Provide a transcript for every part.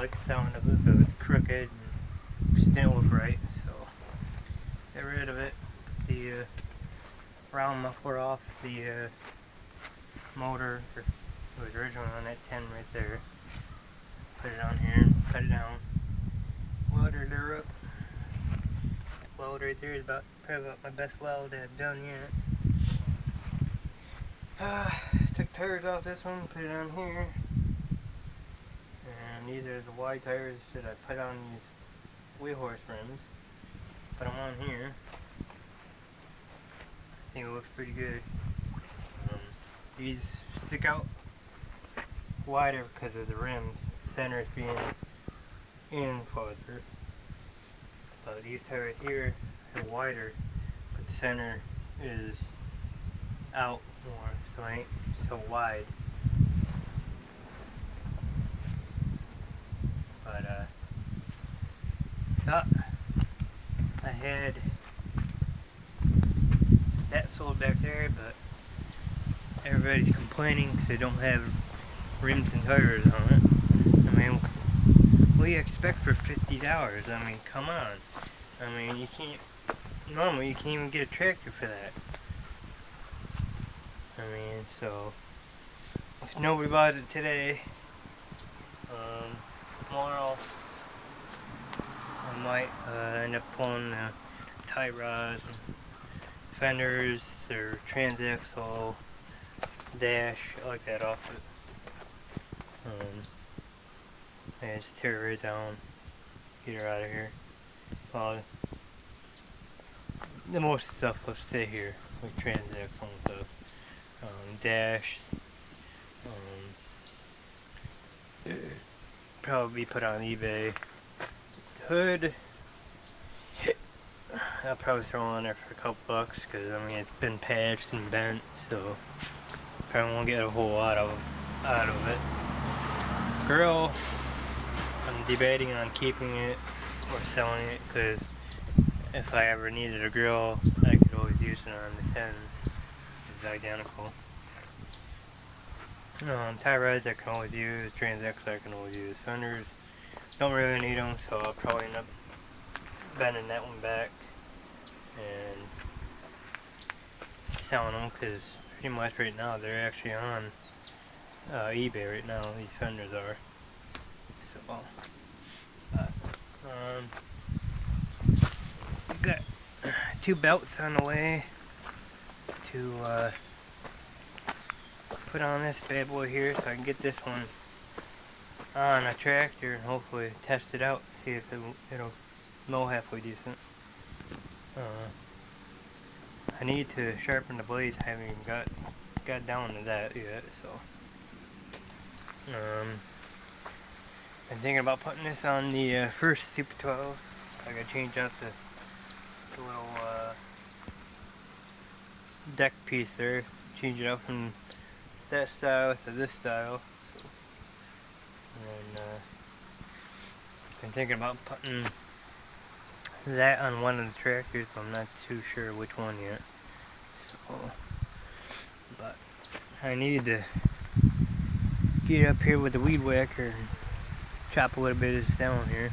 like the sound of it, but it's crooked and just didn't look right, so get rid of it. Put the round muffler off the motor, or it was originally on that 10 right there. Put it on here and cut it down. Weldered her up. That weld right there is probably about my best weld I've done yet. Took tires off this one, put it on here. And these are the wide tires that I put on these wheel horse rims. Put them on here. I think it looks pretty good. These stick out wider because of the rims. Centers being in farther. But these tires here are wider, but the center is out more, so it ain't so wide. But thought I had that sold back there, but everybody's complaining because they don't have rims and tires on it. I mean, what do you expect for $50? I mean, come on. I mean, you can't, normally you can't even get a tractor for that. I mean, so, if nobody buys it today, tomorrow I might end up pulling the tie rods and fenders or Transaxle dash like that off it. And just tear it right down, get her out of here. Well, the most stuff will stay here, like Transaxle and stuff. Dash, probably put on eBay. Hood, I'll probably throw on there for a couple bucks because I mean it's been patched and bent, so probably won't get a whole lot out of it. Grill, I'm debating on keeping it or selling it because if I ever needed a grill, I could always use it on the 10s. It's identical. Tie rods I can always use, Transaxle I can always use. Fenders, don't really need them, so I'll probably end up bending that one back and selling them because pretty much right now they're actually on eBay right now. These fenders are. So, got 2 belts on the way to put on this bad boy here, so I can get this one on a tractor and hopefully test it out, see if it'll mow halfway decent. I need to sharpen the blades. I haven't even got down to that yet, so I'm thinking about putting this on the first Super 12. I gotta change out the little deck piece there, change it out from that style to this style. So, and I'm thinking about putting that on one of the tractors, but I'm not too sure which one yet. So, but I need to get up here with the weed whacker and chop a little bit of this down here.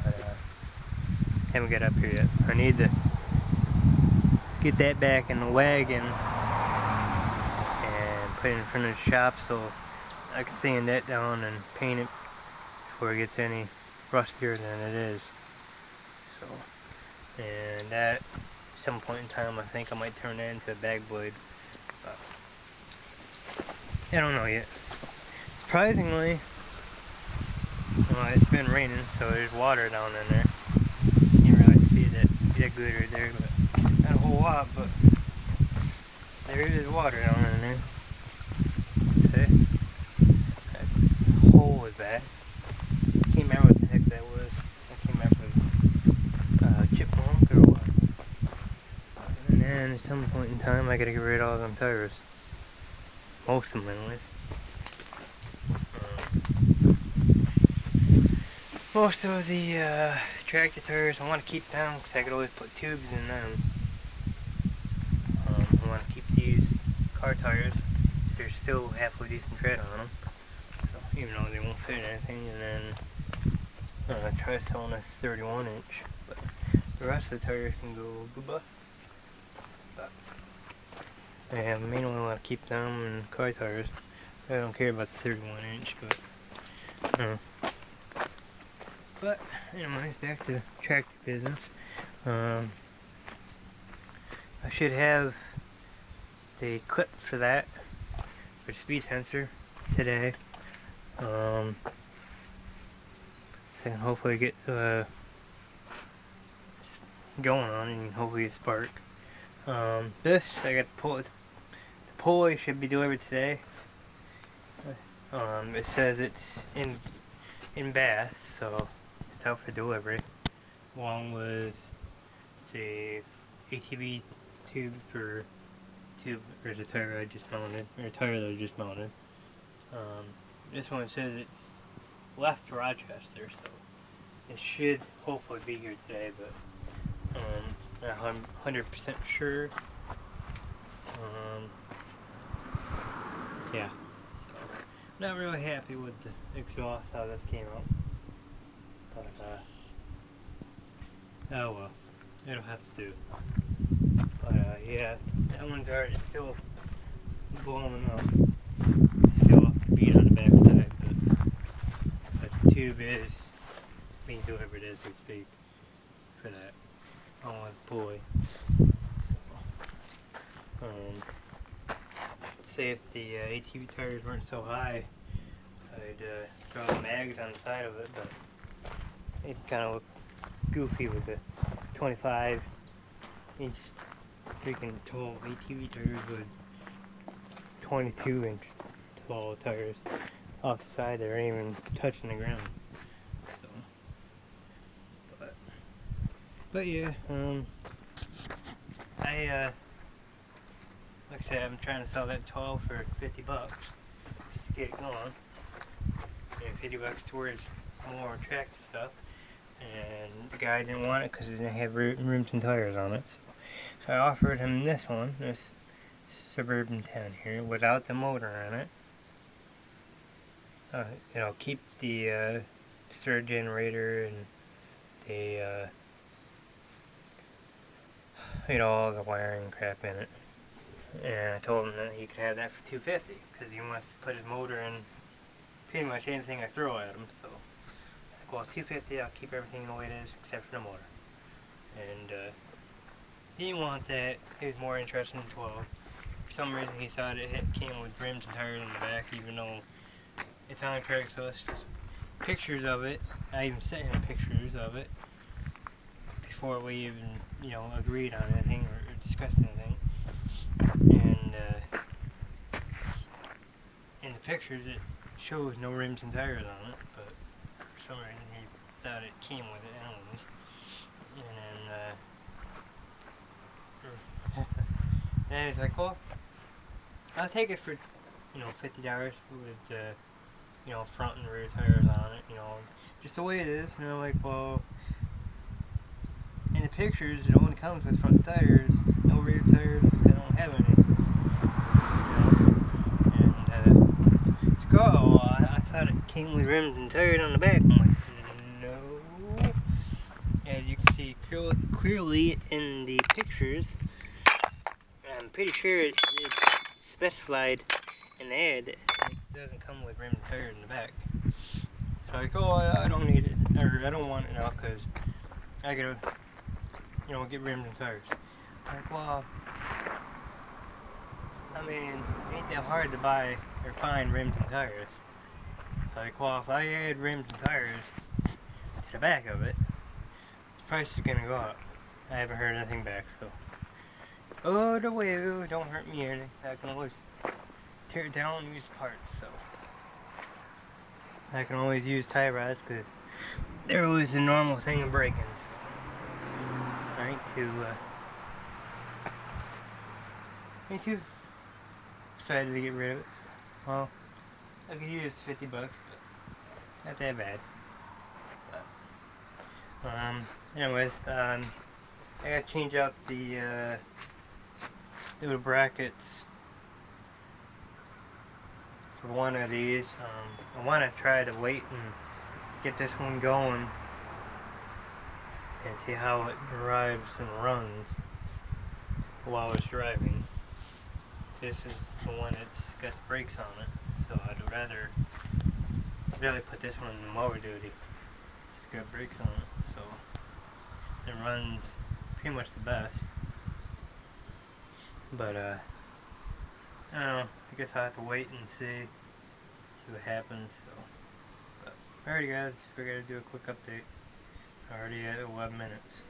But haven't got up here yet. I need to get that back in the wagon and put it in front of the shop so I can sand that down and paint it before it gets any rustier than it is. So, and at some point in time I think I might turn that into a bag blade, but I don't know yet. Surprisingly, well, it's been raining, so there's water down in there. You can't really see that good right there, but not a whole lot, but there is water down in there. See? That hole was that. I can't remember what the heck that was. I can't remember if it was chipmunk or what. And then at some point in time I gotta get rid of all them tires. Most of them anyways. Most of the tractor tires I want to keep them because I could always put tubes in them. I want to keep these car tires. There's still halfway decent tread on them. So even though they won't fit in anything, and then try selling this 31 inch, but the rest of the tires can go bye-bye. I mainly want to keep them and car tires. I don't care about the 31 inch, but anyway, back to tractor business. I should have the clip for that, for speed sensor, today. So I can hopefully get going on and hopefully get spark. This, I got the pulley should be delivered today. It says it's in Bath, so it's out for delivery, along with the ATV tube or the tire I just mounted, or tire that I just mounted. This one says it's left Rochester, so it should hopefully be here today, but I'm 100% sure. Yeah, so not really happy with the exhaust, how this came out, but oh well, it'll have to do. But yeah, that one's already still blowing up. Still off the beat on the back side, but the tube is being delivered as we speak for that, along with the pulley. So, say if the ATV tires weren't so high, I'd throw the mags on the side of it, but it kind of looked goofy with the 25-inch freaking tall ATV tires with 22-inch tall tires off the side that aren't even touching the ground. So, but yeah, like I said, I'm trying to sell that 12 for 50 bucks just to get it going. And 50 bucks towards more attractive stuff. And the guy didn't want it because it didn't have rims and tires on it. So I offered him this one, this Suburban 10 here, without the motor on it. Keep the stir generator and the all the wiring and crap in it. And I told him that he could have that for $250 because he wants to put his motor in pretty much anything I throw at him. So, well, $250, I'll keep everything the way it is except for the motor. And he didn't want that. He was more interested in 12. For some reason, he thought it came with rims and tires in the back, even though it's on Craigslist. Pictures of it. I even sent him pictures of it before we even, agreed on anything or discussed anything. And in the pictures, it shows no rims and tires on it, but for some reason he thought it came with it anyways. And then he's like, well, I'll take it for, $50 with, front and rear tires on it, just the way it is. And I'm like, well, in the pictures, it only comes with front tires, no rear tires. I don't have any. And it's like, oh, I thought it came with rims and tires on the back. I'm like, no. As you can see clearly in the pictures, I'm pretty sure it's specified in the ad that it doesn't come with rims and tires in the back. So I'm like, oh, I don't need it, or I don't want it now because I gotta, get rims and tires. Like, well, I mean, it ain't that hard to buy or find rims and tires. Like, well, if I add rims and tires to the back of it, the price is gonna go up. I haven't heard anything back, so. Oh, the wheel, don't hurt me or anything. I can always tear it down and use parts, so. I can always use tie rods, because they're always the normal thing of breaking, so. Decided to get rid of it. Well, I could use 50 bucks, but not that bad. But, anyways, I gotta change out the little brackets for one of these. I want to try to wait and get this one going and see how it drives and runs while it's driving. This is the one that's got the brakes on it, so I'd rather really put this one in mower duty. It's got brakes on it, so it runs pretty much the best. But I don't know, I guess I'll have to wait and see what happens. So, but alrighty guys, figured I'd do a quick update. Already at 11 minutes.